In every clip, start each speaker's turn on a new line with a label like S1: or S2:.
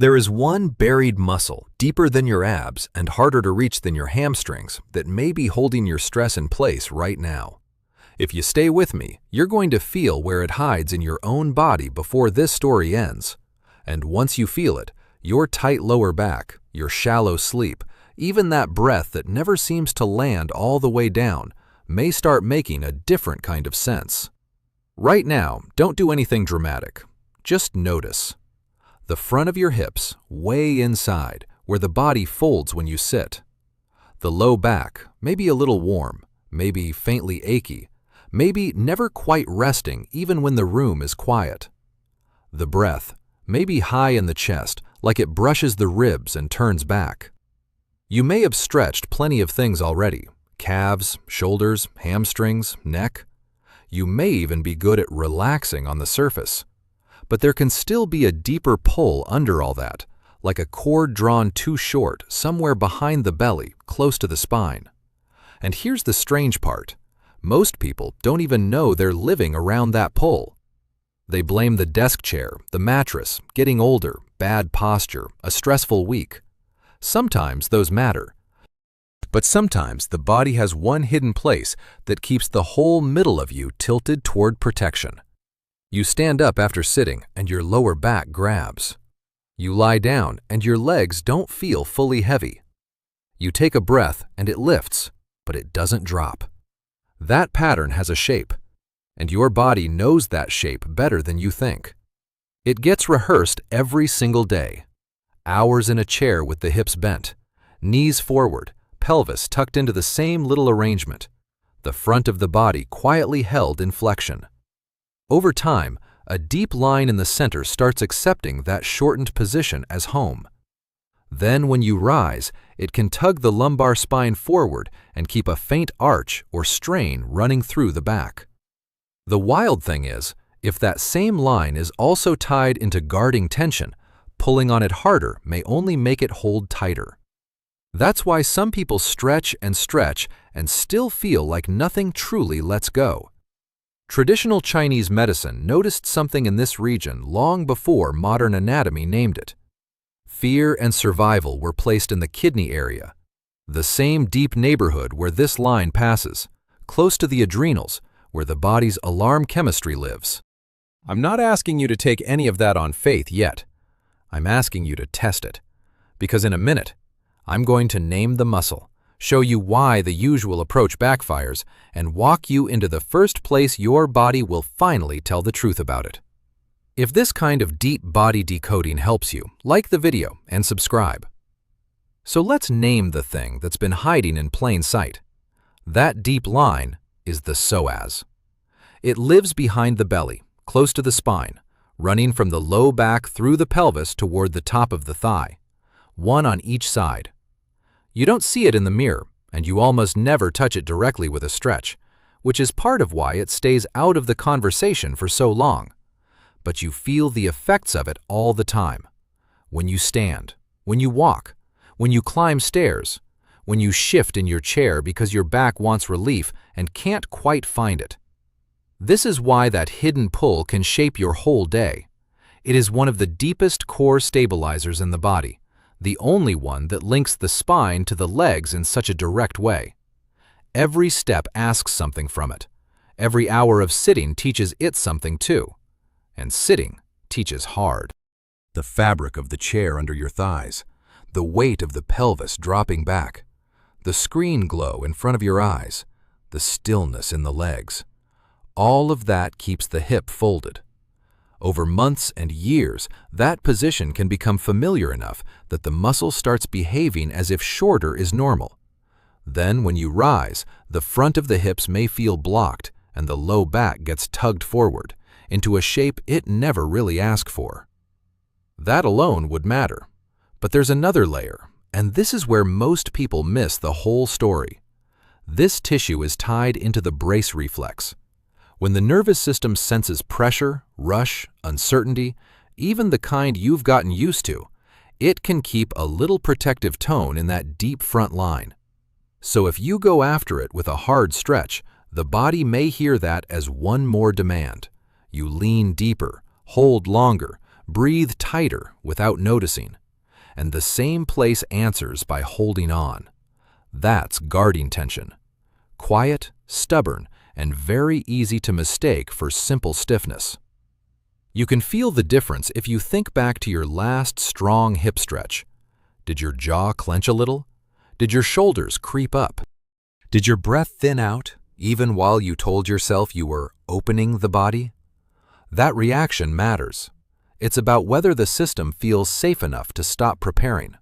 S1: There is one buried muscle, deeper than your abs and harder to reach than your hamstrings, that may be holding your stress in place right now. If you stay with me, you're going to feel where it hides in your own body before this story ends. And once you feel it, your tight lower back, your shallow sleep, even that breath that never seems to land all the way down, may start making a different kind of sense. Right now, don't do anything dramatic. Just notice. The front of your hips, way inside, where the body folds when you sit. The low back, maybe a little warm, maybe faintly achy, maybe never quite resting even when the room is quiet. The breath, maybe high in the chest, like it brushes the ribs and turns back. You may have stretched plenty of things already: calves, shoulders, hamstrings, neck. You may even be good at relaxing on the surface. But there can still be a deeper pull under all that, like a cord drawn too short somewhere behind the belly, close to the spine. And here's the strange part. Most people don't even know they're living around that pull. They blame the desk chair, the mattress, getting older, bad posture, a stressful week. Sometimes those matter. But sometimes the body has one hidden place that keeps the whole middle of you tilted toward protection. You stand up after sitting and your lower back grabs. You lie down and your legs don't feel fully heavy. You take a breath and it lifts, but it doesn't drop. That pattern has a shape, and your body knows that shape better than you think. It gets rehearsed every single day. Hours in a chair with the hips bent, knees forward, pelvis tucked into the same little arrangement, the front of the body quietly held in flexion. Over time, a deep line in the center starts accepting that shortened position as home. Then when you rise, it can tug the lumbar spine forward and keep a faint arch or strain running through the back. The wild thing is, if that same line is also tied into guarding tension, pulling on it harder may only make it hold tighter. That's why some people stretch and still feel like nothing truly lets go. Traditional Chinese medicine noticed something in this region long before modern anatomy named it. Fear and survival were placed in the kidney area, the same deep neighborhood where this line passes, close to the adrenals, where the body's alarm chemistry lives. I'm not asking you to take any of that on faith yet. I'm asking you to test it, because in a minute, I'm going to name the muscle, show you why the usual approach backfires, and walk you into the first place your body will finally tell the truth about it. If this kind of deep body decoding helps you, like the video and subscribe. So let's name the thing that's been hiding in plain sight. That deep line is the psoas. It lives behind the belly, close to the spine, running from the low back through the pelvis toward the top of the thigh, one on each side. You don't see it in the mirror, and you almost never touch it directly with a stretch, which is part of why it stays out of the conversation for so long. But you feel the effects of it all the time. When you stand, when you walk, when you climb stairs, when you shift in your chair because your back wants relief and can't quite find it. This is why that hidden pull can shape your whole day. It is one of the deepest core stabilizers in the body, the only one that links the spine to the legs in such a direct way. Every step asks something from it. Every hour of sitting teaches it something too. And sitting teaches hard. The fabric of the chair under your thighs, the weight of the pelvis dropping back, the screen glow in front of your eyes, the stillness in the legs. All of that keeps the hip folded. Over months and years, that position can become familiar enough that the muscle starts behaving as if shorter is normal. Then when you rise, the front of the hips may feel blocked and the low back gets tugged forward into a shape it never really asked for. That alone would matter. But there's another layer, and this is where most people miss the whole story. This tissue is tied into the brace reflex. When the nervous system senses pressure, rush, uncertainty, even the kind you've gotten used to, it can keep a little protective tone in that deep front line. So if you go after it with a hard stretch, the body may hear that as one more demand. You lean deeper, hold longer, Breathe tighter without noticing, and the same place answers by holding on. That's guarding tension. Quiet, stubborn, and very easy to mistake for simple stiffness. You can feel the difference if you think back to your last strong hip stretch. Did your jaw clench a little? Did your shoulders creep up? Did your breath thin out, even while you told yourself you were opening the body? That reaction matters. It's about whether the system feels safe enough to stop preparing.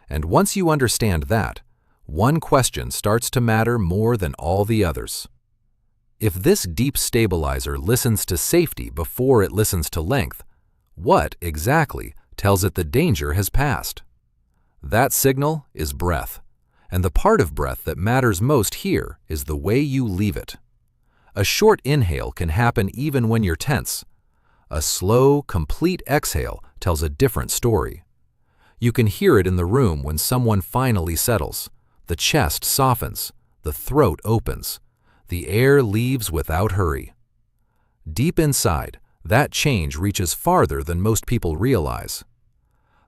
S1: And once you understand that, one question starts to matter more than all the others. If this deep stabilizer listens to safety before it listens to length, what exactly tells it the danger has passed? That signal is breath, and the part of breath that matters most here is the way you leave it. A short inhale can happen even when you're tense. A slow, complete exhale tells a different story. You can hear it in the room when someone finally settles. The chest softens, the throat opens. The air leaves without hurry. Deep inside, that change reaches farther than most people realize.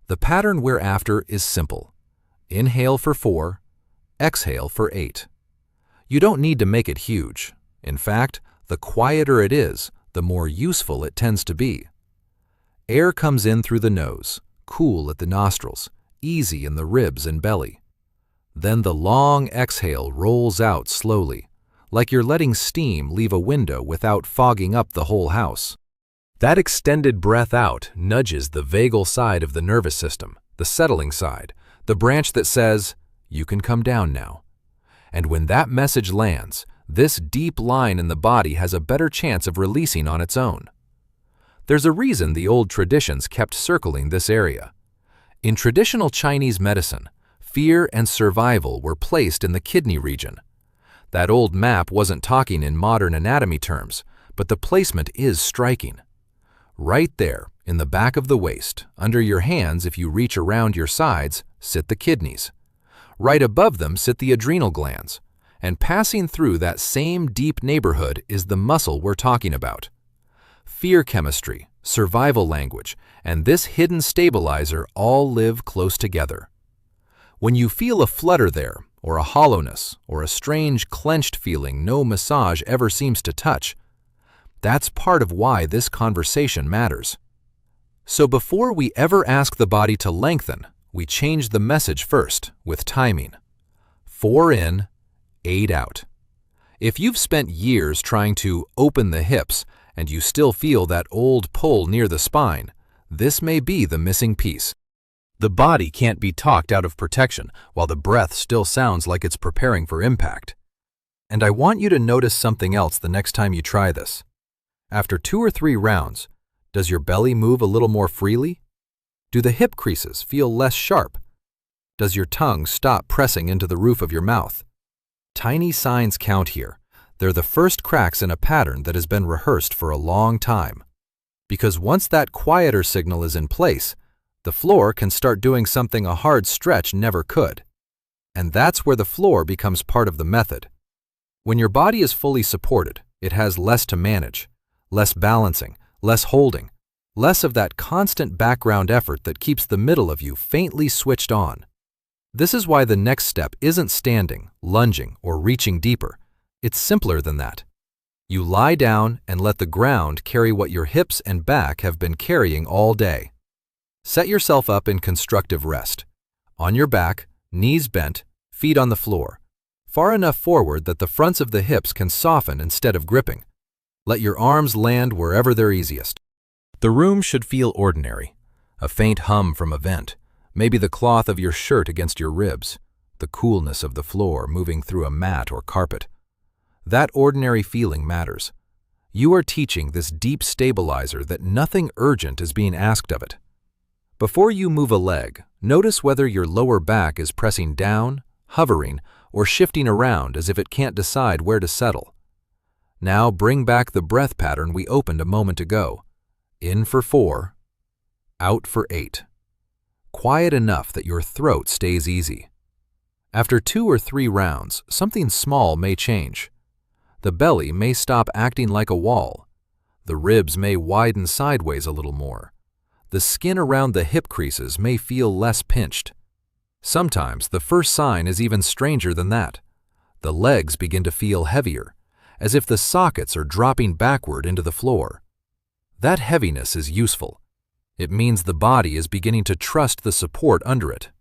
S1: The pattern we're after is simple. Inhale for 4, exhale for 8. You don't need to make it huge. In fact, the quieter it is, the more useful it tends to be. Air comes in through the nose, cool at the nostrils, easy in the ribs and belly. Then the long exhale rolls out slowly, like you're letting steam leave a window without fogging up the whole house. That extended breath out nudges the vagal side of the nervous system, the settling side, the branch that says, you can come down now. And when that message lands, this deep line in the body has a better chance of releasing on its own. There's a reason the old traditions kept circling this area. In traditional Chinese medicine, fear and survival were placed in the kidney region. That old map wasn't talking in modern anatomy terms, but the placement is striking. Right there, in the back of the waist, under your hands if you reach around your sides, sit the kidneys. Right above them sit the adrenal glands, and passing through that same deep neighborhood is the muscle we're talking about. Fear chemistry, survival language, and this hidden stabilizer all live close together. When you feel a flutter there, or a hollowness, or a strange clenched feeling no massage ever seems to touch, that's part of why this conversation matters. So before we ever ask the body to lengthen, we change the message first with timing. 4 in, 8 out. If you've spent years trying to open the hips and you still feel that old pull near the spine, this may be the missing piece. The body can't be talked out of protection while the breath still sounds like it's preparing for impact. And I want you to notice something else the next time you try this. After 2 or 3 rounds, does your belly move a little more freely? Do the hip creases feel less sharp? Does your tongue stop pressing into the roof of your mouth? Tiny signs count here. They're the first cracks in a pattern that has been rehearsed for a long time. Because once that quieter signal is in place, the floor can start doing something a hard stretch never could. And that's where the floor becomes part of the method. When your body is fully supported, it has less to manage, less balancing, less holding, less of that constant background effort that keeps the middle of you faintly switched on. This is why the next step isn't standing, lunging, or reaching deeper. It's simpler than that. You lie down and let the ground carry what your hips and back have been carrying all day. Set yourself up in constructive rest. On your back, knees bent, feet on the floor, far enough forward that the fronts of the hips can soften instead of gripping. Let your arms land wherever they're easiest. The room should feel ordinary. A faint hum from a vent, maybe the cloth of your shirt against your ribs, the coolness of the floor moving through a mat or carpet. That ordinary feeling matters. You are teaching this deep stabilizer that nothing urgent is being asked of it. Before you move a leg, notice whether your lower back is pressing down, hovering, or shifting around as if it can't decide where to settle. Now bring back the breath pattern we opened a moment ago. In for 4, out for 8. Quiet enough that your throat stays easy. After 2 or 3 rounds, something small may change. The belly may stop acting like a wall. The ribs may widen sideways a little more. the skin around the hip creases may feel less pinched. Sometimes the first sign is even stranger than that. The legs begin to feel heavier, as if the sockets are dropping backward into the floor. That heaviness is useful. It means the body is beginning to trust the support under it.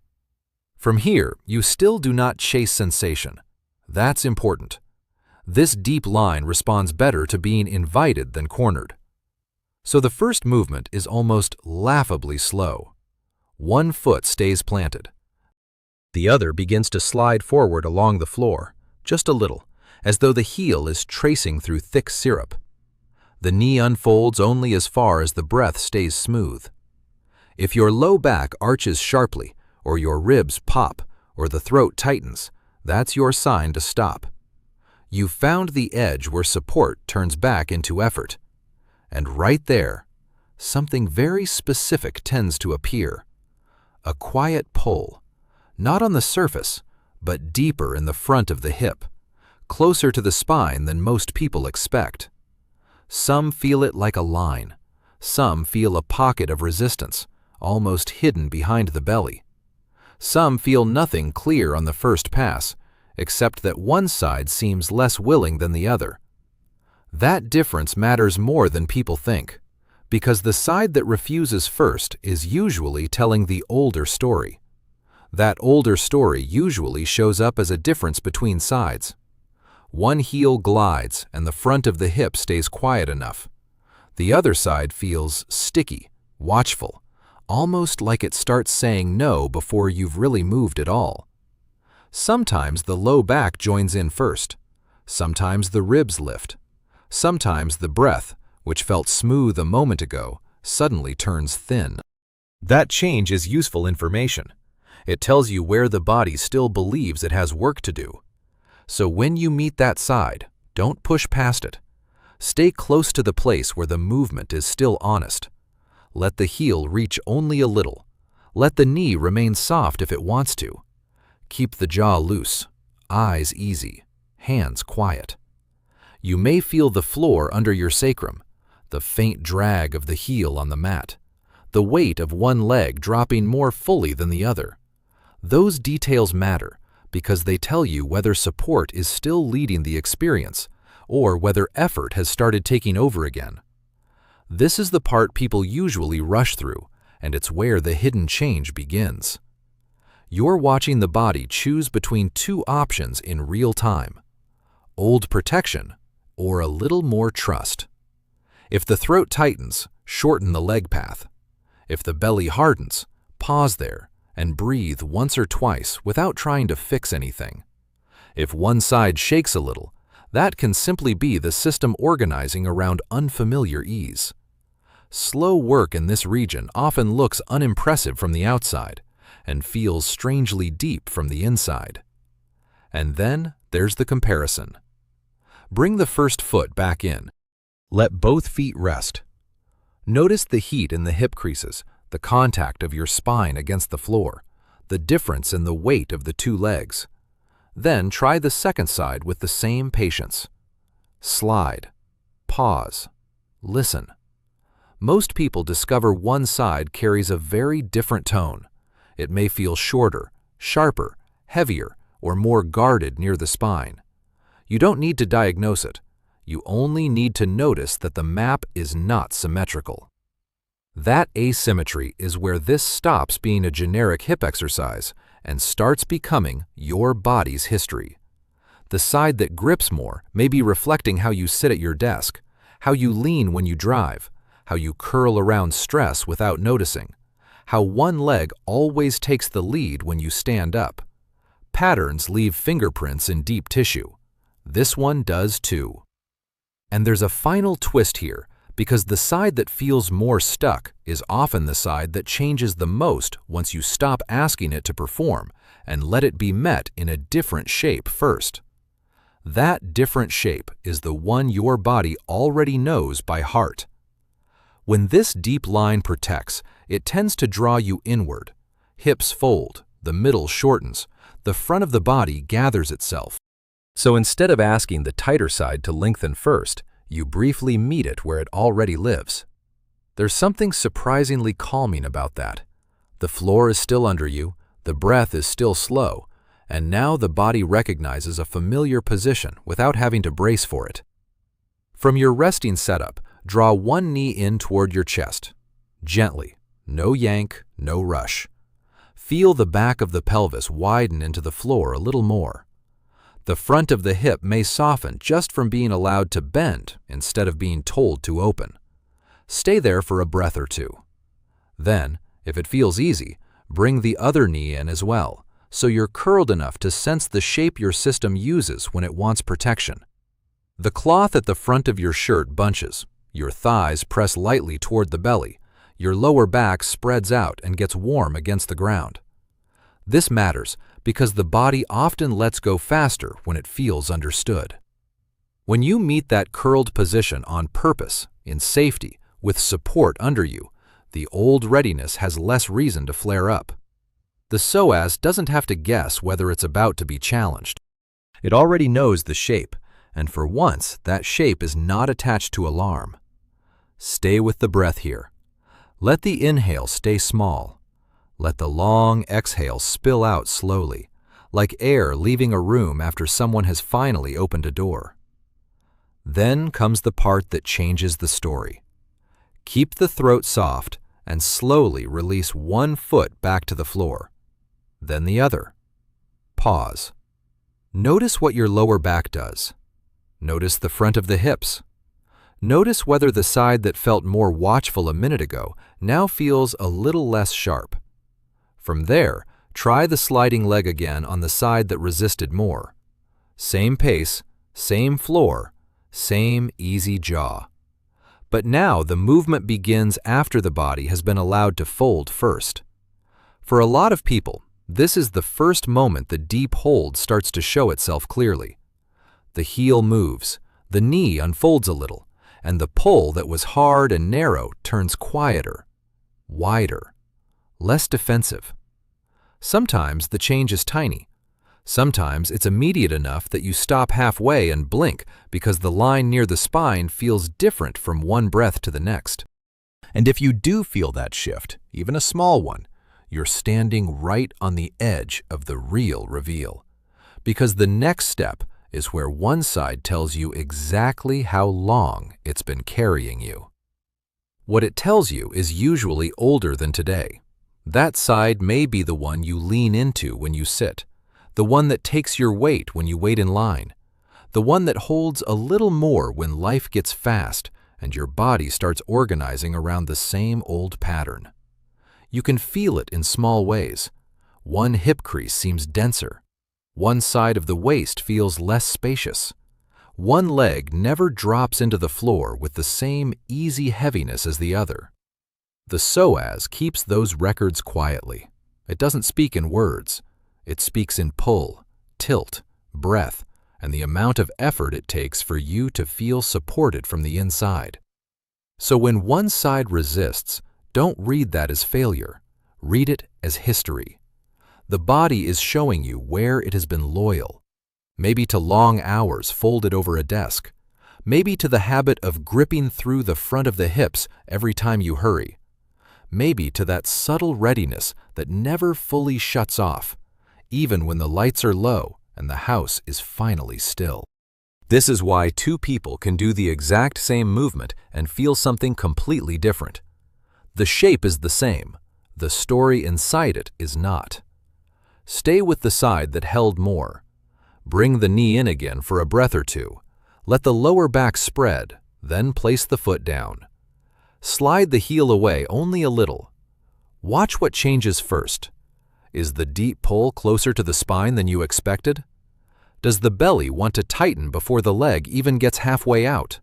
S1: From here, you still do not chase sensation. That's important. This deep line responds better to being invited than cornered. So the first movement is almost laughably slow. One foot stays planted. The other begins to slide forward along the floor, just a little, as though the heel is tracing through thick syrup. The knee unfolds only as far as the breath stays smooth. If your low back arches sharply, or your ribs pop, or the throat tightens, that's your sign to stop. You've found the edge where support turns back into effort. And right there, something very specific tends to appear. A quiet pull. Not on the surface, but deeper in the front of the hip, closer to the spine than most people expect. Some feel it like a line. Some feel a pocket of resistance, almost hidden behind the belly. Some feel nothing clear on the first pass, except that one side seems less willing than the other. That difference matters more than people think, because the side that refuses first is usually telling the older story. That older story usually shows up as a difference between sides. One heel glides and the front of the hip stays quiet enough. The other side feels sticky, watchful, almost like it starts saying no before you've really moved at all. Sometimes the low back joins in first. Sometimes the ribs lift. Sometimes the breath, which felt smooth a moment ago, suddenly turns thin. That change is useful information. It tells you where the body still believes it has work to do. So when you meet that side, don't push past it. Stay close to the place where the movement is still honest. Let the heel reach only a little. Let the knee remain soft if it wants to. Keep the jaw loose, eyes easy, hands quiet. You may feel the floor under your sacrum, the faint drag of the heel on the mat, the weight of one leg dropping more fully than the other. Those details matter because they tell you whether support is still leading the experience or whether effort has started taking over again. This is the part people usually rush through, and it's where the hidden change begins. You're watching the body choose between two options in real time: old protection or a little more trust. If the throat tightens, shorten the leg path. If the belly hardens, pause there and breathe once or twice without trying to fix anything. If one side shakes a little, that can simply be the system organizing around unfamiliar ease. Slow work in this region often looks unimpressive from the outside and feels strangely deep from the inside. And then there's the comparison. Bring the first foot back in. Let both feet rest. Notice the heat in the hip creases, the contact of your spine against the floor, the difference in the weight of the two legs. Then try the second side with the same patience. Slide. Pause. Listen. Most people discover one side carries a very different tone. It may feel shorter, sharper, heavier, or more guarded near the spine. You don't need to diagnose it. You only need to notice that the map is not symmetrical. That asymmetry is where this stops being a generic hip exercise and starts becoming your body's history. The side that grips more may be reflecting how you sit at your desk, how you lean when you drive, how you curl around stress without noticing, how one leg always takes the lead when you stand up. Patterns leave fingerprints in deep tissue. This one does too. And there's a final twist here, because the side that feels more stuck is often the side that changes the most once you stop asking it to perform and let it be met in a different shape first. That different shape is the one your body already knows by heart. When this deep line protects, it tends to draw you inward. Hips fold, the middle shortens, the front of the body gathers itself. So instead of asking the tighter side to lengthen first, you briefly meet it where it already lives. There's something surprisingly calming about that. The floor is still under you, the breath is still slow, and now the body recognizes a familiar position without having to brace for it. From your resting setup, draw one knee in toward your chest. Gently, no yank, no rush. Feel the back of the pelvis widen into the floor a little more. The front of the hip may soften just from being allowed to bend instead of being told to open. Stay there for a breath or two. Then, if it feels easy, bring the other knee in as well, so you're curled enough to sense the shape your system uses when it wants protection. The cloth at the front of your shirt bunches, your thighs press lightly toward the belly, your lower back spreads out and gets warm against the ground. This matters because the body often lets go faster when it feels understood. When you meet that curled position on purpose, in safety, with support under you, the old readiness has less reason to flare up. The psoas doesn't have to guess whether it's about to be challenged. It already knows the shape, and for once, that shape is not attached to alarm. Stay with the breath here. Let the inhale stay small. Let the long exhale spill out slowly, like air leaving a room after someone has finally opened a door. Then comes the part that changes the story. Keep the throat soft and slowly release one foot back to the floor, then the other. Pause. Notice what your lower back does. Notice the front of the hips. Notice whether the side that felt more watchful a minute ago now feels a little less sharp. From there, try the sliding leg again on the side that resisted more. Same pace, same floor, same easy jaw. But now the movement begins after the body has been allowed to fold first. For a lot of people, this is the first moment the deep hold starts to show itself clearly. The heel moves, the knee unfolds a little, and the pull that was hard and narrow turns quieter, wider, less defensive. Sometimes the change is tiny. Sometimes it's immediate enough that you stop halfway and blink because the line near the spine feels different from one breath to the next. And if you do feel that shift, even a small one, you're standing right on the edge of the real reveal. Because the next step is where one side tells you exactly how long it's been carrying you. What it tells you is usually older than today. That side may be the one you lean into when you sit, the one that takes your weight when you wait in line, the one that holds a little more when life gets fast and your body starts organizing around the same old pattern. You can feel it in small ways. One hip crease seems denser. One side of the waist feels less spacious. One leg never drops into the floor with the same easy heaviness as the other. The psoas keeps those records quietly. It doesn't speak in words. It speaks in pull, tilt, breath, and the amount of effort it takes for you to feel supported from the inside. So when one side resists, don't read that as failure. Read it as history. The body is showing you where it has been loyal. Maybe to long hours folded over a desk. Maybe to the habit of gripping through the front of the hips every time you hurry. Maybe to that subtle readiness that never fully shuts off, even when the lights are low and the house is finally still. This is why two people can do the exact same movement and feel something completely different. The shape is the same. The story inside it is not. Stay with the side that held more. Bring the knee in again for a breath or two. Let the lower back spread, then place the foot down. Slide the heel away only a little. Watch what changes first. Is the deep pull closer to the spine than you expected? Does the belly want to tighten before the leg even gets halfway out?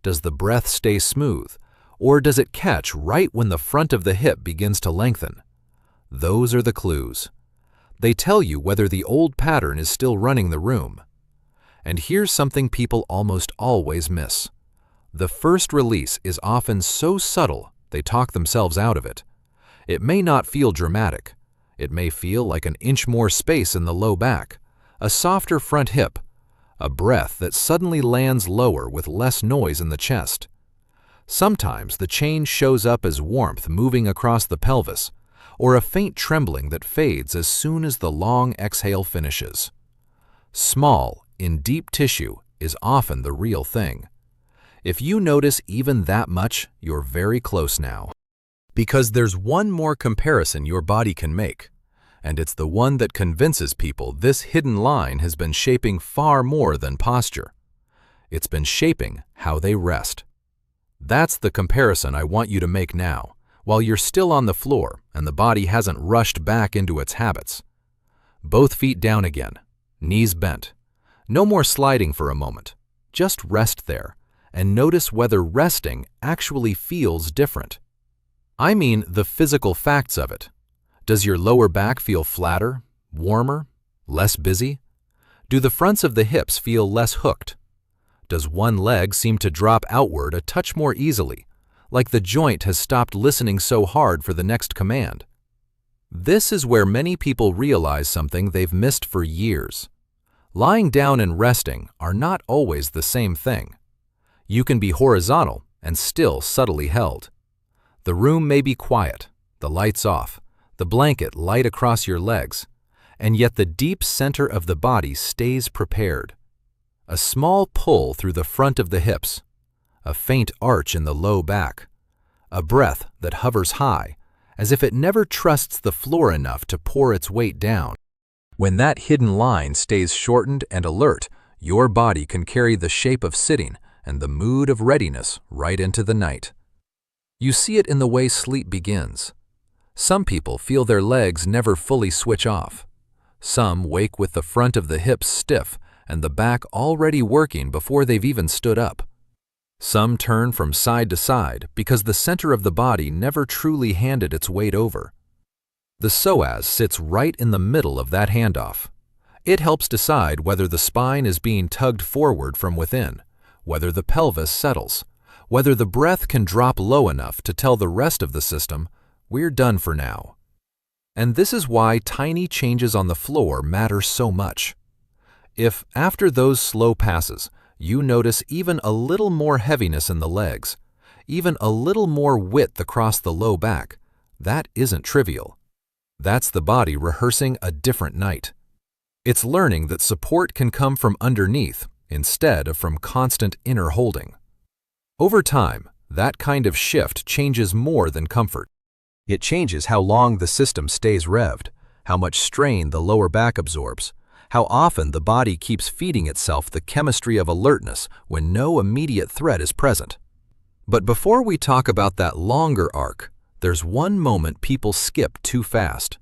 S1: Does the breath stay smooth, or does it catch right when the front of the hip begins to lengthen? Those are the clues. They tell you whether the old pattern is still running the room. And here's something people almost always miss. The first release is often so subtle they talk themselves out of it. It may not feel dramatic. It may feel like an inch more space in the low back, a softer front hip, a breath that suddenly lands lower with less noise in the chest. Sometimes the change shows up as warmth moving across the pelvis, or a faint trembling that fades as soon as the long exhale finishes. Small, in deep tissue, is often the real thing. If you notice even that much, you're very close now. Because there's one more comparison your body can make, and it's the one that convinces people this hidden line has been shaping far more than posture. It's been shaping how they rest. That's the comparison I want you to make now, while you're still on the floor and the body hasn't rushed back into its habits. Both feet down again, knees bent. No more sliding for a moment. Just rest there and notice whether resting actually feels different. I mean the physical facts of it. Does your lower back feel flatter, warmer, less busy? Do the fronts of the hips feel less hooked? Does one leg seem to drop outward a touch more easily, like the joint has stopped listening so hard for the next command? This is where many people realize something they've missed for years. Lying down and resting are not always the same thing. You can be horizontal and still subtly held. The room may be quiet, the lights off, the blanket light across your legs, and yet the deep center of the body stays prepared. A small pull through the front of the hips, a faint arch in the low back, a breath that hovers high, as if it never trusts the floor enough to pour its weight down. When that hidden line stays shortened and alert, your body can carry the shape of sitting and the mood of readiness right into the night. You see it in the way sleep begins. Some people feel their legs never fully switch off. Some wake with the front of the hips stiff and the back already working before they've even stood up. Some turn from side to side because the center of the body never truly handed its weight over. The psoas sits right in the middle of that handoff. It helps decide whether the spine is being tugged forward from within, whether the pelvis settles, whether the breath can drop low enough to tell the rest of the system, we're done for now. And this is why tiny changes on the floor matter so much. If, after those slow passes, you notice even a little more heaviness in the legs, even a little more width across the low back, that isn't trivial. That's the body rehearsing a different night. It's learning that support can come from underneath instead of from constant inner holding. Over time, that kind of shift changes more than comfort. It changes how long the system stays revved, how much strain the lower back absorbs, how often the body keeps feeding itself the chemistry of alertness when no immediate threat is present. But before we talk about that longer arc, there's one moment people skip too fast.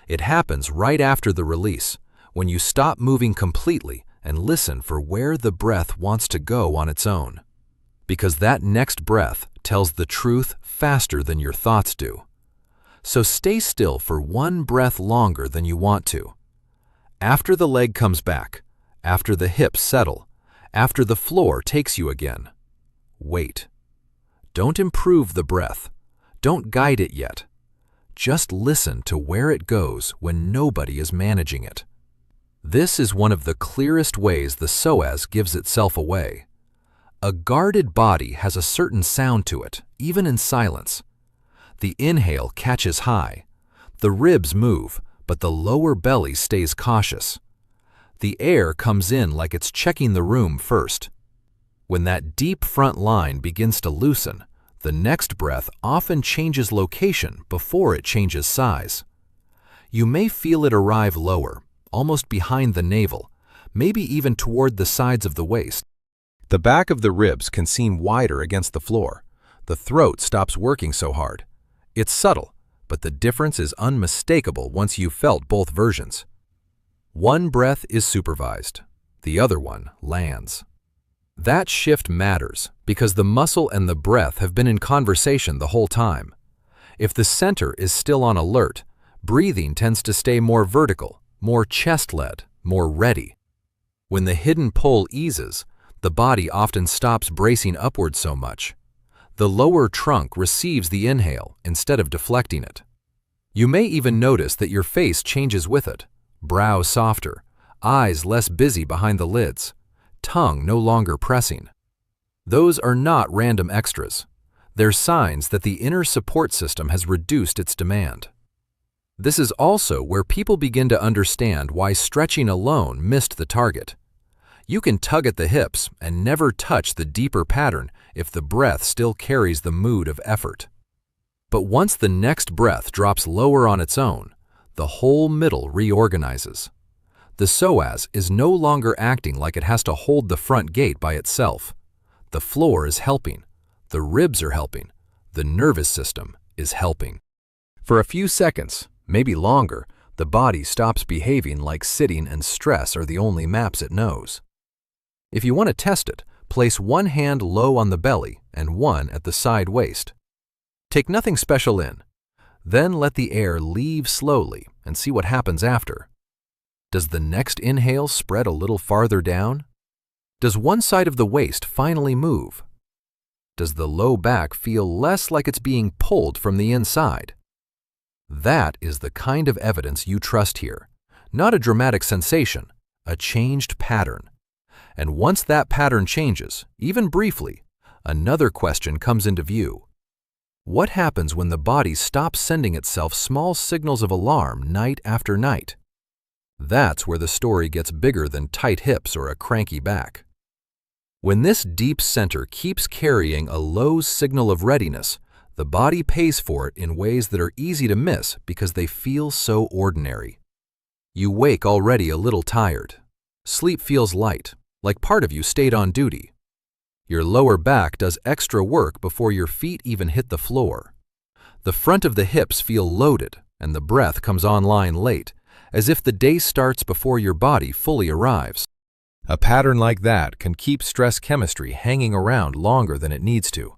S1: It happens right after the release, when you stop moving completely and listen for where the breath wants to go on its own. Because that next breath tells the truth faster than your thoughts do. So stay still for one breath longer than you want to. After the leg comes back, after the hips settle, after the floor takes you again, wait. Don't improve the breath. Don't guide it yet. Just listen to where it goes when nobody is managing it. This is one of the clearest ways the psoas gives itself away. A guarded body has a certain sound to it, even in silence. The inhale catches high. The ribs move, but the lower belly stays cautious. The air comes in like it's checking the room first. When that deep front line begins to loosen, the next breath often changes location before it changes size. You may feel it arrive lower, almost behind the navel, maybe even toward the sides of the waist. The back of the ribs can seem wider against the floor. The throat stops working so hard. It's subtle, but the difference is unmistakable once you've felt both versions. One breath is supervised, the other one lands. That shift matters because the muscle and the breath have been in conversation the whole time. If the center is still on alert, breathing tends to stay more vertical, more chest-led, more ready. When the hidden pull eases, the body often stops bracing upward so much. The lower trunk receives the inhale instead of deflecting it. You may even notice that your face changes with it. Brow softer, eyes less busy behind the lids, tongue no longer pressing. Those are not random extras. They're signs that the inner support system has reduced its demand. This is also where people begin to understand why stretching alone missed the target. You can tug at the hips and never touch the deeper pattern if the breath still carries the mood of effort. But once the next breath drops lower on its own, the whole middle reorganizes. The psoas is no longer acting like it has to hold the front gate by itself. The floor is helping, the ribs are helping, the nervous system is helping. For a few seconds, maybe longer, the body stops behaving like sitting and stress are the only maps it knows. If you want to test it, place one hand low on the belly and one at the side waist. Take nothing special in. Then let the air leave slowly and see what happens after. Does the next inhale spread a little farther down? Does one side of the waist finally move? Does the low back feel less like it's being pulled from the inside? That is the kind of evidence you trust here, not a dramatic sensation, a changed pattern. And once that pattern changes, even briefly, another question comes into view. What happens when the body stops sending itself small signals of alarm night after night? That's where the story gets bigger than tight hips or a cranky back. When this deep center keeps carrying a low signal of readiness, the body pays for it in ways that are easy to miss because they feel so ordinary. You wake already a little tired. Sleep feels light, like part of you stayed on duty. Your lower back does extra work before your feet even hit the floor. The front of the hips feel loaded, and the breath comes online late, as if the day starts before your body fully arrives. A pattern like that can keep stress chemistry hanging around longer than it needs to,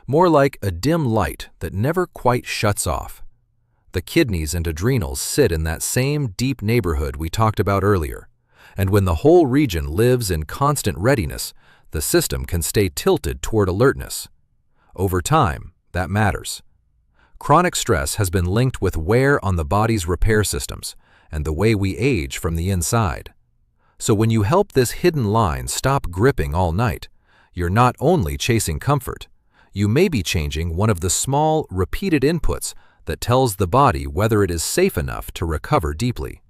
S1: more like a dim light that never quite shuts off. The kidneys and adrenals sit in that same deep neighborhood we talked about earlier, and when the whole region lives in constant readiness, the system can stay tilted toward alertness. Over time, that matters. Chronic stress has been linked with wear on the body's repair systems and the way we age from the inside. So when you help this hidden line stop gripping all night, you're not only chasing comfort, you may be changing one of the small, repeated inputs that tells the body whether it is safe enough to recover deeply.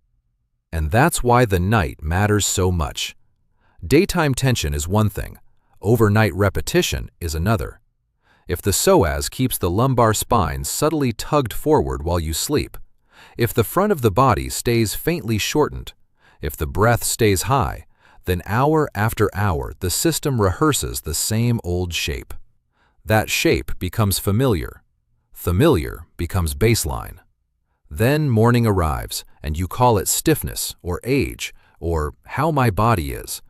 S1: And that's why the night matters so much. Daytime tension is one thing, overnight repetition is another. If the psoas keeps the lumbar spine subtly tugged forward while you sleep, if the front of the body stays faintly shortened, if the breath stays high, then hour after hour the system rehearses the same old shape. That shape becomes familiar. Familiar becomes baseline. Then morning arrives, and you call it stiffness or age or how my body is.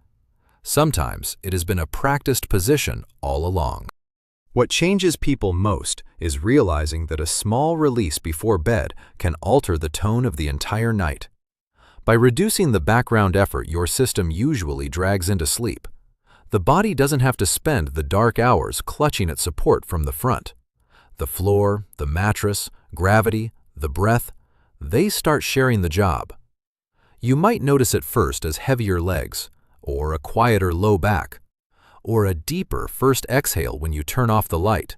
S1: Sometimes it has been a practiced position all along. What changes people most is realizing that a small release before bed can alter the tone of the entire night. By reducing the background effort your system usually drags into sleep, the body doesn't have to spend the dark hours clutching at support from the front. The floor, the mattress, gravity, the breath, they start sharing the job. You might notice at first as heavier legs, or a quieter low back, or a deeper first exhale when you turn off the light.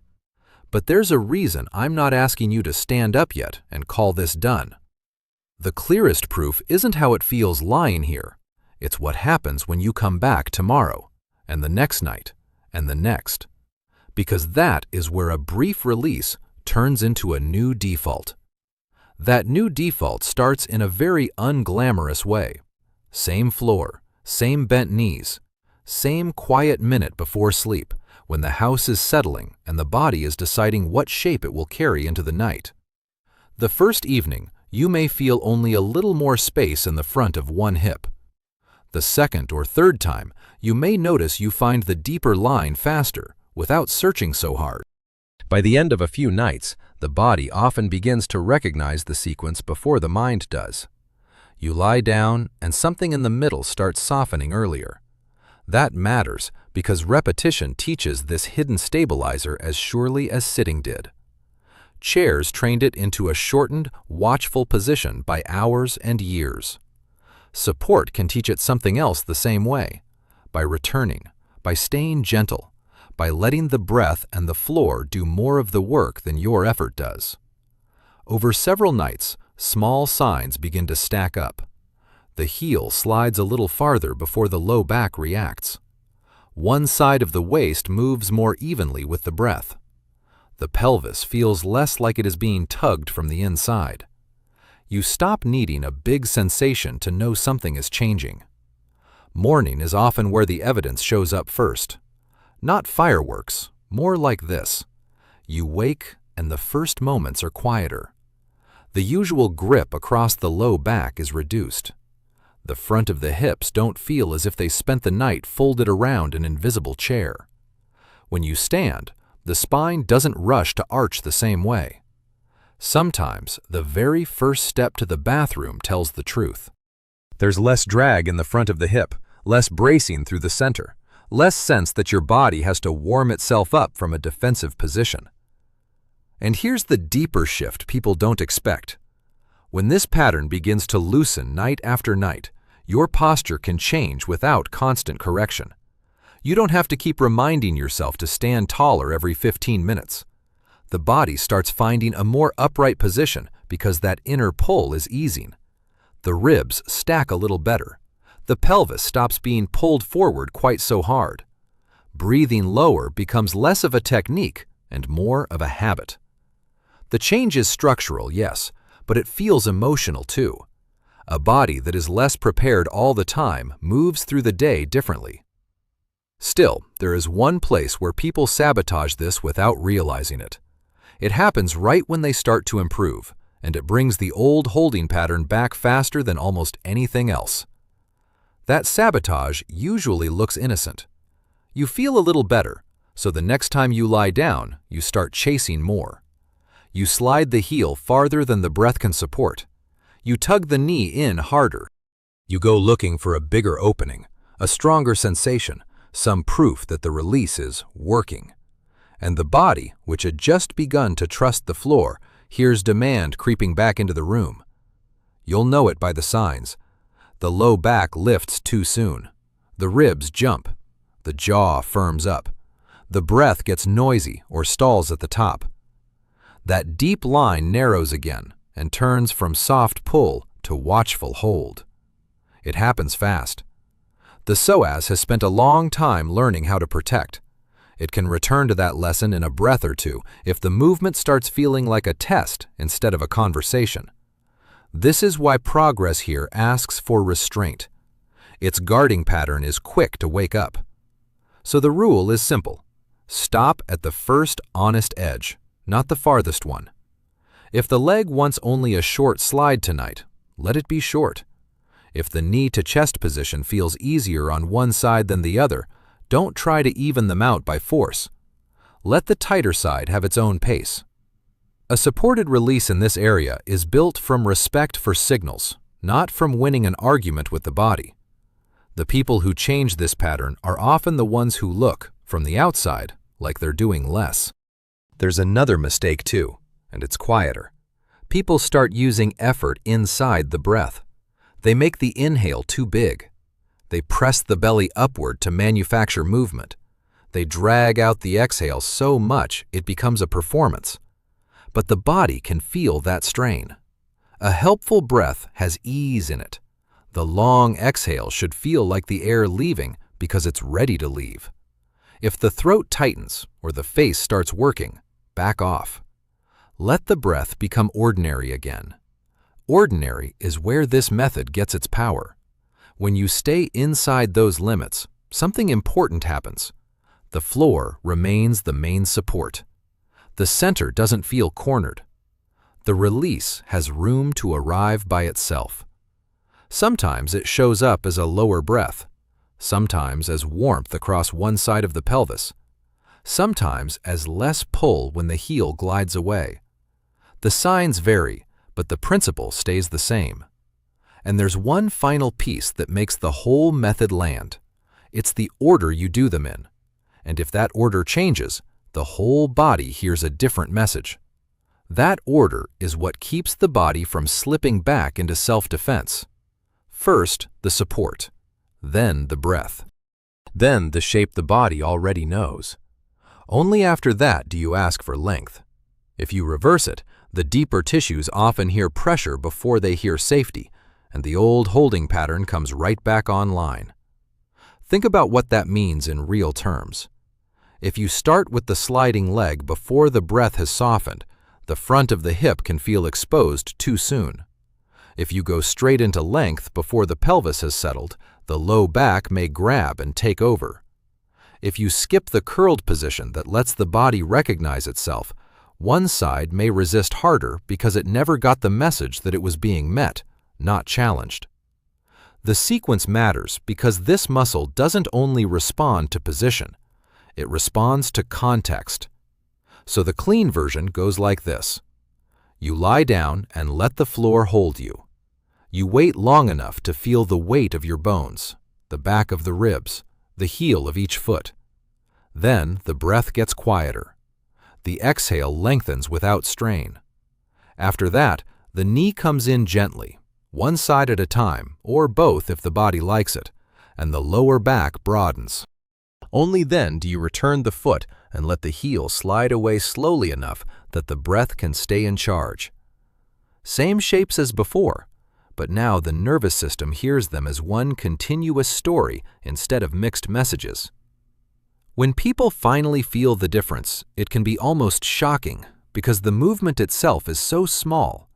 S1: But there's a reason I'm not asking you to stand up yet and call this done. The clearest proof isn't how it feels lying here. It's what happens when you come back tomorrow, and the next night, and the next. Because that is where a brief release turns into a new default. That new default starts in a very unglamorous way. Same floor, same bent knees, same quiet minute before sleep when the house is settling and the body is deciding what shape it will carry into the night. The first evening, you may feel only a little more space in the front of one hip. The second or third time, you may notice you find the deeper line faster without searching so hard. By the end of a few nights, the body often begins to recognize the sequence before the mind does. You lie down and something in the middle starts softening earlier. That matters because repetition teaches this hidden stabilizer as surely as sitting did. Chairs trained it into a shortened, watchful position by hours and years. Support can teach it something else the same way, by returning, by staying gentle, by letting the breath and the floor do more of the work than your effort does. Over several nights, small signs begin to stack up. The heel slides a little farther before the low back reacts. One side of the waist moves more evenly with the breath. The pelvis feels less like it is being tugged from the inside. You stop needing a big sensation to know something is changing. Morning is often where the evidence shows up first. Not fireworks, more like this. You wake and the first moments are quieter. The usual grip across the low back is reduced. The front of the hips don't feel as if they spent the night folded around an invisible chair. When you stand, the spine doesn't rush to arch the same way. Sometimes the very first step to the bathroom tells the truth. There's less drag in the front of the hip, less bracing through the center, less sense that your body has to warm itself up from a defensive position. And here's the deeper shift people don't expect. When this pattern begins to loosen night after night, your posture can change without constant correction. You don't have to keep reminding yourself to stand taller every 15 minutes. The body starts finding a more upright position because that inner pull is easing. The ribs stack a little better. The pelvis stops being pulled forward quite so hard. Breathing lower becomes less of a technique and more of a habit. The change is structural, yes, but it feels emotional too. A body that is less prepared all the time moves through the day differently. Still, there is one place where people sabotage this without realizing it. It happens right when they start to improve, and it brings the old holding pattern back faster than almost anything else. That sabotage usually looks innocent. You feel a little better, so the next time you lie down, you start chasing more. You slide the heel farther than the breath can support. You tug the knee in harder. You go looking for a bigger opening, a stronger sensation, some proof that the release is working. And the body, which had just begun to trust the floor, hears demand creeping back into the room. You'll know it by the signs. The low back lifts too soon. The ribs jump. The jaw firms up. The breath gets noisy or stalls at the top. That deep line narrows again and turns from soft pull to watchful hold. It happens fast. The psoas has spent a long time learning how to protect. It can return to that lesson in a breath or two if the movement starts feeling like a test instead of a conversation. This is why progress here asks for restraint. Its guarding pattern is quick to wake up. So the rule is simple. Stop at the first honest edge, not the farthest one. If the leg wants only a short slide tonight, let it be short. If the knee-to-chest position feels easier on one side than the other, don't try to even them out by force. Let the tighter side have its own pace. A supported release in this area is built from respect for signals, not from winning an argument with the body. The people who change this pattern are often the ones who look, from the outside, like they're doing less. There's another mistake too, and it's quieter. People start using effort inside the breath. They make the inhale too big. They press the belly upward to manufacture movement. They drag out the exhale so much it becomes a performance. But the body can feel that strain. A helpful breath has ease in it. The long exhale should feel like the air leaving because it's ready to leave. If the throat tightens or the face starts working, back off. Let the breath become ordinary again. Ordinary is where this method gets its power. When you stay inside those limits, something important happens. The floor remains the main support. The center doesn't feel cornered. The release has room to arrive by itself. Sometimes it shows up as a lower breath, sometimes as warmth across one side of the pelvis, sometimes as less pull when the heel glides away. The signs vary, but the principle stays the same. And there's one final piece that makes the whole method land. It's the order you do them in. And if that order changes, the whole body hears a different message. That order is what keeps the body from slipping back into self-defense. First, the support, then the breath, then the shape the body already knows. Only after that do you ask for length. If you reverse it, the deeper tissues often hear pressure before they hear safety, and the old holding pattern comes right back online. Think about what that means in real terms. If you start with the sliding leg before the breath has softened, the front of the hip can feel exposed too soon. If you go straight into length before the pelvis has settled, the low back may grab and take over. If you skip the curled position that lets the body recognize itself, one side may resist harder because it never got the message that it was being met, not challenged. The sequence matters because this muscle doesn't only respond to position, it responds to context. So the clean version goes like this. You lie down and let the floor hold you. You wait long enough to feel the weight of your bones, the back of the ribs, the heel of each foot. Then the breath gets quieter. The exhale lengthens without strain. After that, the knee comes in gently, one side at a time, or both if the body likes it, and the lower back broadens. Only then do you return the foot and let the heel slide away slowly enough that the breath can stay in charge. Same shapes as before, but now the nervous system hears them as one continuous story instead of mixed messages. When people finally feel the difference, it can be almost shocking because the movement itself is so small.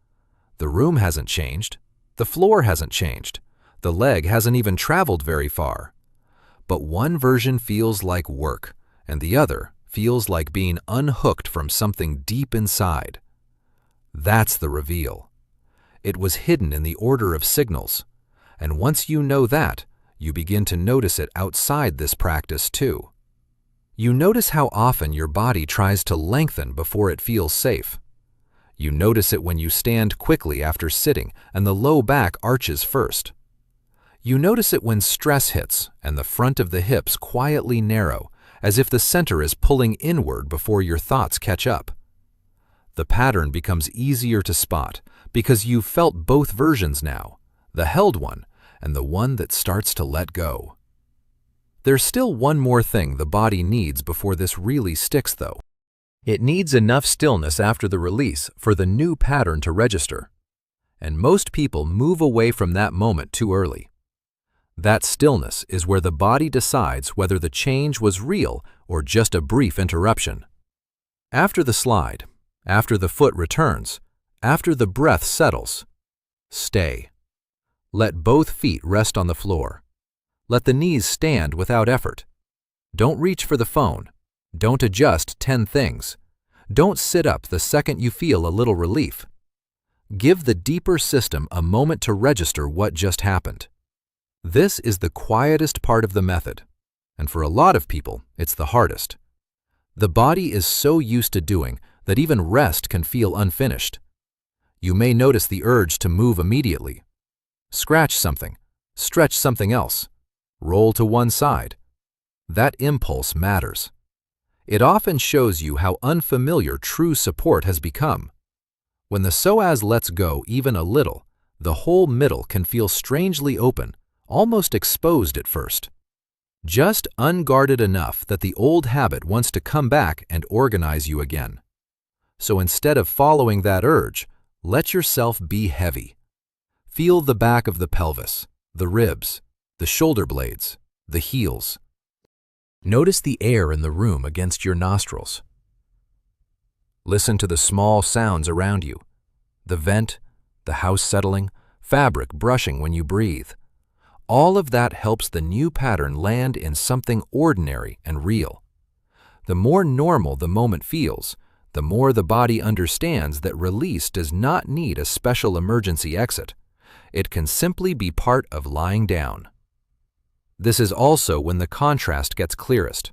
S1: The room hasn't changed, the floor hasn't changed, the leg hasn't even traveled very far. But one version feels like work, and the other feels like being unhooked from something deep inside. That's the reveal. It was hidden in the order of signals, and once you know that, you begin to notice it outside this practice too. You notice how often your body tries to lengthen before it feels safe. You notice it when you stand quickly after sitting and the low back arches first. You notice it when stress hits and the front of the hips quietly narrow, as if the center is pulling inward before your thoughts catch up. The pattern becomes easier to spot because you've felt both versions now, the held one and the one that starts to let go. There's still one more thing the body needs before this really sticks, though. It needs enough stillness after the release for the new pattern to register. And most people move away from that moment too early. That stillness is where the body decides whether the change was real or just a brief interruption. After the slide, after the foot returns, after the breath settles, stay. Let both feet rest on the floor. Let the knees stand without effort. Don't reach for the phone. Don't adjust 10 things. Don't sit up the second you feel a little relief. Give the deeper system a moment to register what just happened. This is the quietest part of the method, and for a lot of people, it's the hardest. The body is so used to doing that even rest can feel unfinished. You may notice the urge to move immediately. Scratch something, stretch something else, roll to one side. That impulse matters. It often shows you how unfamiliar true support has become. When the psoas lets go even a little, the whole middle can feel strangely open, almost exposed at first. Just unguarded enough that the old habit wants to come back and organize you again. So instead of following that urge, let yourself be heavy. Feel the back of the pelvis, the ribs, the shoulder blades, the heels. Notice the air in the room against your nostrils. Listen to the small sounds around you. The vent, the house settling, fabric brushing when you breathe. All of that helps the new pattern land in something ordinary and real. The more normal the moment feels, the more the body understands that release does not need a special emergency exit. It can simply be part of lying down. This is also when the contrast gets clearest.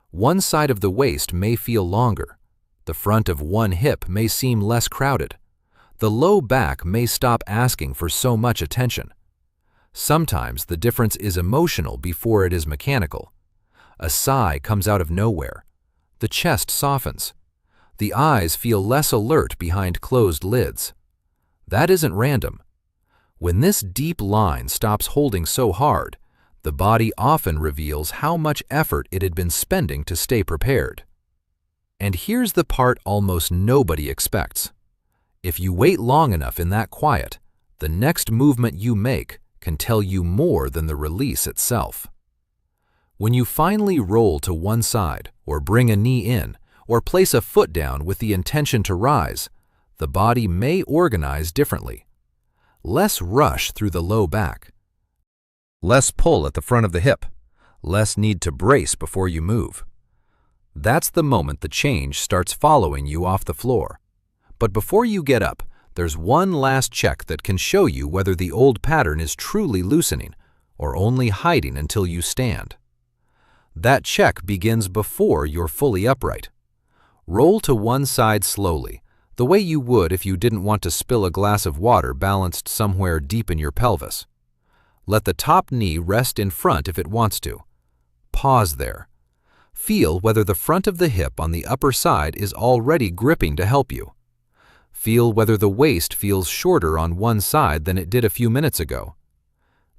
S1: One side of the waist may feel longer. The front of one hip may seem less crowded. The low back may stop asking for so much attention. Sometimes the difference is emotional before it is mechanical. A sigh comes out of nowhere. The chest softens. The eyes feel less alert behind closed lids. That isn't random. When this deep line stops holding so hard, the body often reveals how much effort it had been spending to stay prepared. And here's the part almost nobody expects. If you wait long enough in that quiet, the next movement you make can tell you more than the release itself. When you finally roll to one side, or bring a knee in, or place a foot down with the intention to rise, the body may organize differently. Less rush through the low back. Less pull at the front of the hip. Less need to brace before you move. That's the moment the change starts following you off the floor. But before you get up, there's one last check that can show you whether the old pattern is truly loosening or only hiding until you stand. That check begins before you're fully upright. Roll to one side slowly, the way you would if you didn't want to spill a glass of water balanced somewhere deep in your pelvis. Let the top knee rest in front if it wants to. Pause there. Feel whether the front of the hip on the upper side is already gripping to help you. Feel whether the waist feels shorter on one side than it did a few minutes ago.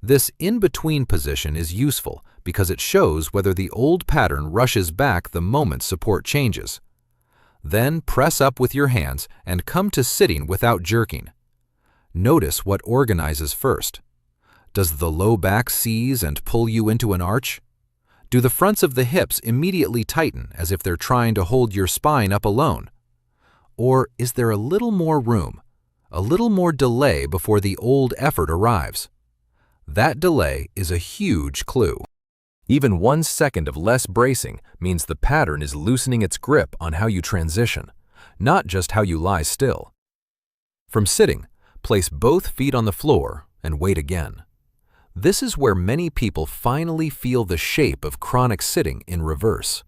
S1: This in-between position is useful because it shows whether the old pattern rushes back the moment support changes. Then press up with your hands and come to sitting without jerking. Notice what organizes first. Does the low back seize and pull you into an arch? Do the fronts of the hips immediately tighten as if they're trying to hold your spine up alone? Or is there a little more room, a little more delay before the old effort arrives? That delay is a huge clue. Even 1 second of less bracing means the pattern is loosening its grip on how you transition, not just how you lie still. From sitting, place both feet on the floor and wait again. This is where many people finally feel the shape of chronic sitting in reverse.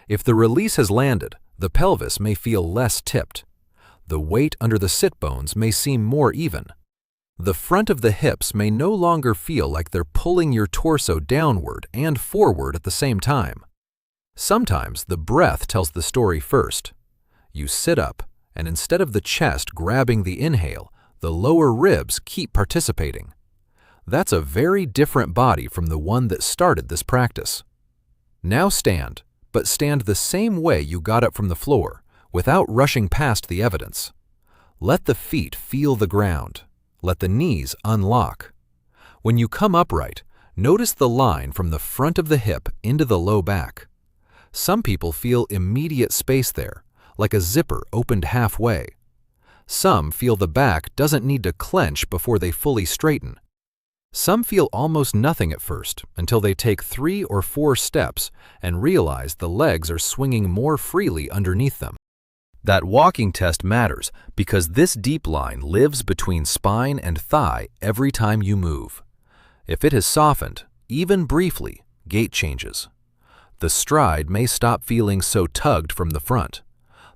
S1: If the release has landed, the pelvis may feel less tipped. The weight under the sit bones may seem more even. The front of the hips may no longer feel like they're pulling your torso downward and forward at the same time. Sometimes the breath tells the story first. You sit up, and instead of the chest grabbing the inhale, the lower ribs keep participating. That's a very different body from the one that started this practice. Now stand, but stand the same way you got up from the floor, without rushing past the evidence. Let the feet feel the ground. Let the knees unlock. When you come upright, notice the line from the front of the hip into the low back. Some people feel immediate space there, like a zipper opened halfway. Some feel the back doesn't need to clench before they fully straighten. Some feel almost nothing at first until they take 3 or 4 steps and realize the legs are swinging more freely underneath them. That walking test matters because this deep line lives between spine and thigh every time you move. If it has softened, even briefly, gait changes. The stride may stop feeling so tugged from the front.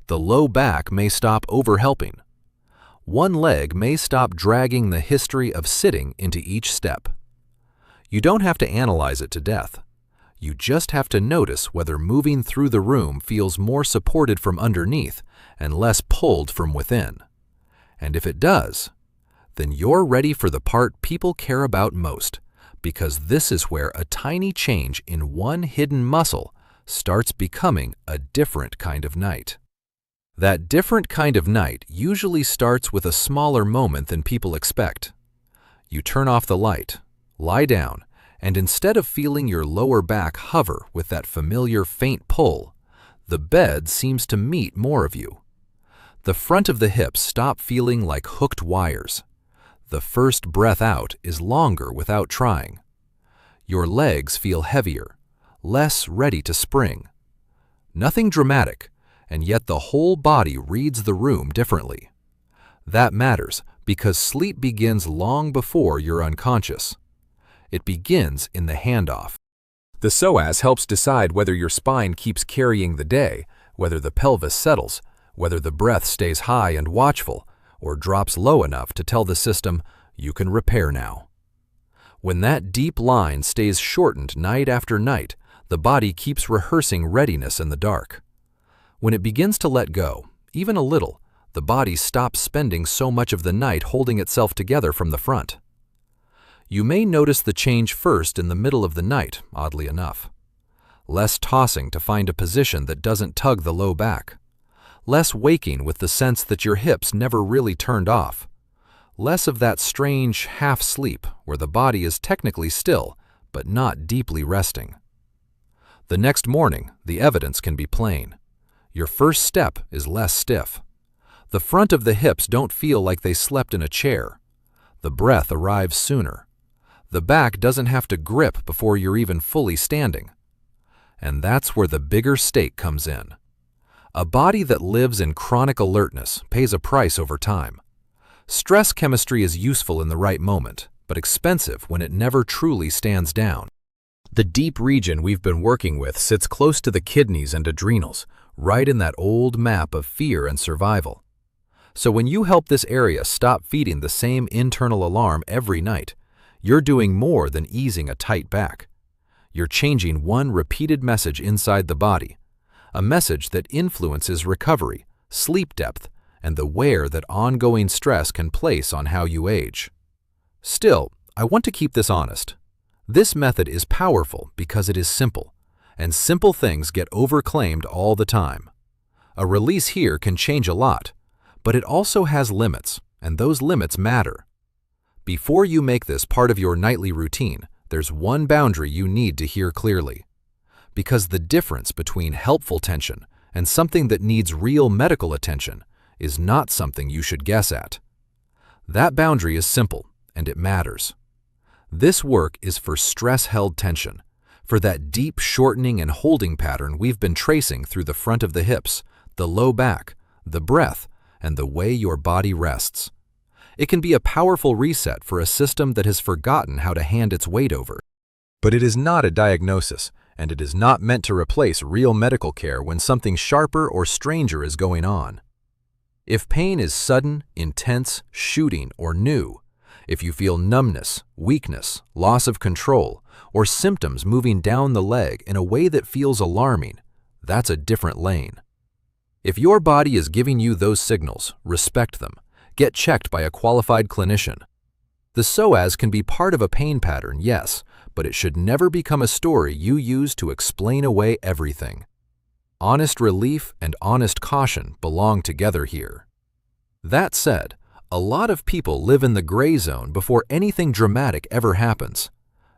S1: The low back may stop overhelping. One leg may stop dragging the history of sitting into each step. You don't have to analyze it to death. You just have to notice whether moving through the room feels more supported from underneath and less pulled from within. And if it does, then you're ready for the part people care about most, because this is where a tiny change in one hidden muscle starts becoming a different kind of night. That different kind of night usually starts with a smaller moment than people expect. You turn off the light, lie down, and instead of feeling your lower back hover with that familiar faint pull, the bed seems to meet more of you. The front of the hips stop feeling like hooked wires. The first breath out is longer without trying. Your legs feel heavier, less ready to spring. Nothing dramatic, and yet the whole body reads the room differently. That matters because sleep begins long before you're unconscious. It begins in the handoff. The psoas helps decide whether your spine keeps carrying the day, whether the pelvis settles, whether the breath stays high and watchful, or drops low enough to tell the system, you can repair now. When that deep line stays shortened night after night, the body keeps rehearsing readiness in the dark. When it begins to let go, even a little, the body stops spending so much of the night holding itself together from the front. You may notice the change first in the middle of the night, oddly enough. less tossing to find a position that doesn't tug the low back, less waking with the sense that your hips never really turned off, less of that strange half-sleep where the body is technically still but not deeply resting. The next morning, the evidence can be plain. Your first step is less stiff. The front of the hips don't feel like they slept in a chair. The breath arrives sooner. The back doesn't have to grip before you're even fully standing. And that's where the bigger stake comes in. A body that lives in chronic alertness pays a price over time. Stress chemistry is useful in the right moment, but expensive when it never truly stands down. The deep region we've been working with sits close to the kidneys and adrenals, right in that old map of fear and survival. So when you help this area stop feeding the same internal alarm every night, you're doing more than easing a tight back. You're changing one repeated message inside the body, a message that influences recovery, sleep depth, and the wear that ongoing stress can place on how you age. Still, I want to keep this honest. This method is powerful because it is simple, and simple things get overclaimed all the time. A release here can change a lot, but it also has limits, and those limits matter. Before you make this part of your nightly routine, there's one boundary you need to hear clearly. Because the difference between helpful tension and something that needs real medical attention is not something you should guess at. That boundary is simple, and it matters. This work is for stress-held tension, for that deep shortening and holding pattern we've been tracing through the front of the hips, the low back, the breath, and the way your body rests. It can be a powerful reset for a system that has forgotten how to hand its weight over. But it is not a diagnosis, and it is not meant to replace real medical care when something sharper or stranger is going on. If pain is sudden, intense, shooting, or new, if you feel numbness, weakness, loss of control, or symptoms moving down the leg in a way that feels alarming, that's a different lane. If your body is giving you those signals, respect them. Get checked by a qualified clinician. The Psoas can be part of a pain pattern, yes, but it should never become a story you use to explain away everything. Honest relief and honest caution belong together here. That said, a lot of people live in the gray zone before anything dramatic ever happens.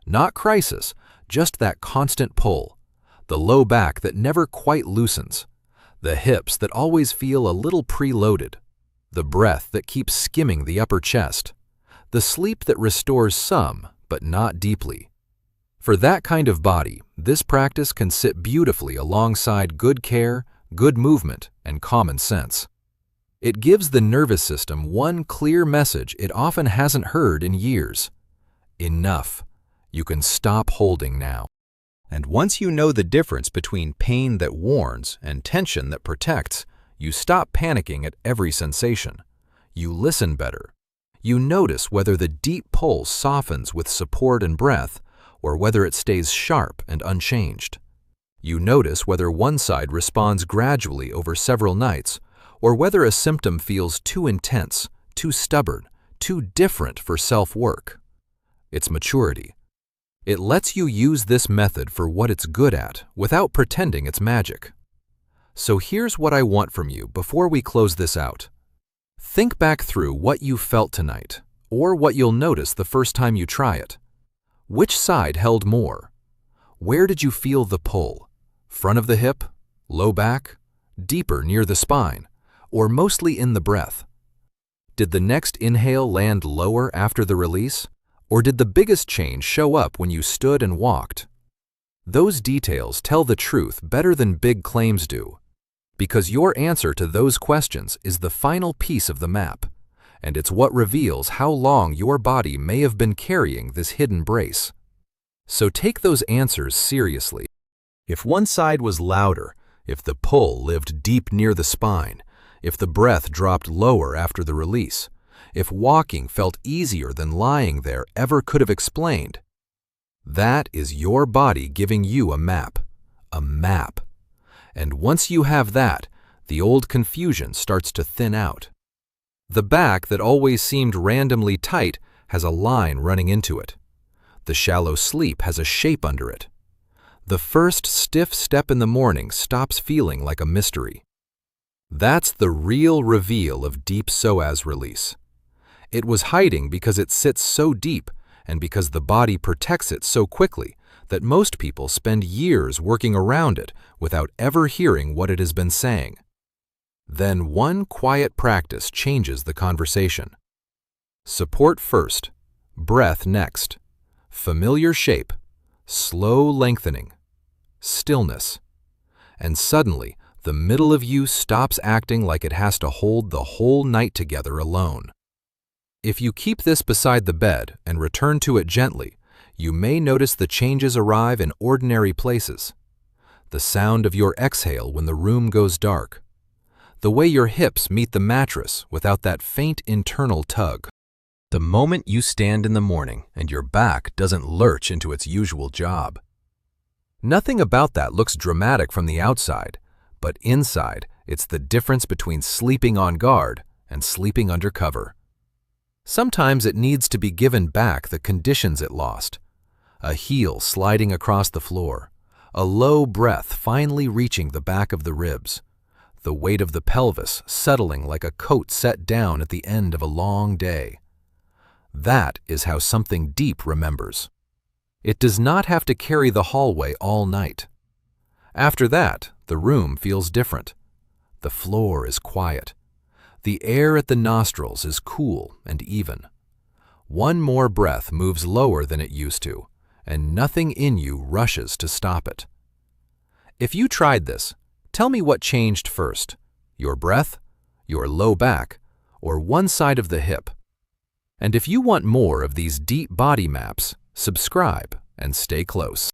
S1: Not crisis, just that constant pull, the low back that never quite loosens, the hips that always feel a little preloaded, the breath that keeps skimming the upper chest, the sleep that restores some, but not deeply. For that kind of body, this practice can sit beautifully alongside good care, good movement, and common sense. It gives the nervous system one clear message it often hasn't heard in years. Enough. You can stop holding now. And once you know the difference between pain that warns and tension that protects, you stop panicking at every sensation. You listen better. You notice whether the deep pull softens with support and breath, or whether it stays sharp and unchanged. You notice whether one side responds gradually over several nights, or whether a symptom feels too intense, too stubborn, too different for self-work. It's maturity. It lets you use this method for what it's good at without pretending it's magic. So here's what I want from you before we close this out. Think back through what you felt tonight, or what you'll notice the first time you try it. Which side held more? Where did you feel the pull? Front of the hip? Low back? Deeper near the spine? Or mostly in the breath? Did the next inhale land lower after the release? Or did the biggest change show up when you stood and walked? Those details tell the truth better than big claims do, because your answer to those questions is the final piece of the map, and it's what reveals how long your body may have been carrying this hidden brace. So take those answers seriously. If one side was louder, if the pull lived deep near the spine, if the breath dropped lower after the release, if walking felt easier than lying there ever could have explained, that is your body giving you a map. A map. And once you have that, the old confusion starts to thin out. The back that always seemed randomly tight has a line running into it. The shallow sleep has a shape under it. The first stiff step in the morning stops feeling like a mystery. That's the real reveal of deep psoas release. It was hiding because it sits so deep and because the body protects it so quickly that most people spend years working around it without ever hearing what it has been saying. Then one quiet practice changes the conversation. Support first, breath next, familiar shape, slow lengthening, stillness. And suddenly, the middle of you stops acting like it has to hold the whole night together alone. If you keep this beside the bed and return to it gently, you may notice the changes arrive in ordinary places. The sound of your exhale when the room goes dark. The way your hips meet the mattress without that faint internal tug. The moment you stand in the morning and your back doesn't lurch into its usual job. Nothing about that looks dramatic from the outside, but inside, it's the difference between sleeping on guard and sleeping under cover. Sometimes it needs to be given back the conditions it lost. A heel sliding across the floor, a low breath finally reaching the back of the ribs, the weight of the pelvis settling like a coat set down at the end of a long day. That is how something deep remembers. It does not have to carry the hallway all night. After that, the room feels different. The floor is quiet. The air at the nostrils is cool and even. One more breath moves lower than it used to, and nothing in you rushes to stop it. If you tried this, tell me what changed first, your breath, your low back, or one side of the hip. And if you want more of these deep body maps, subscribe and stay close.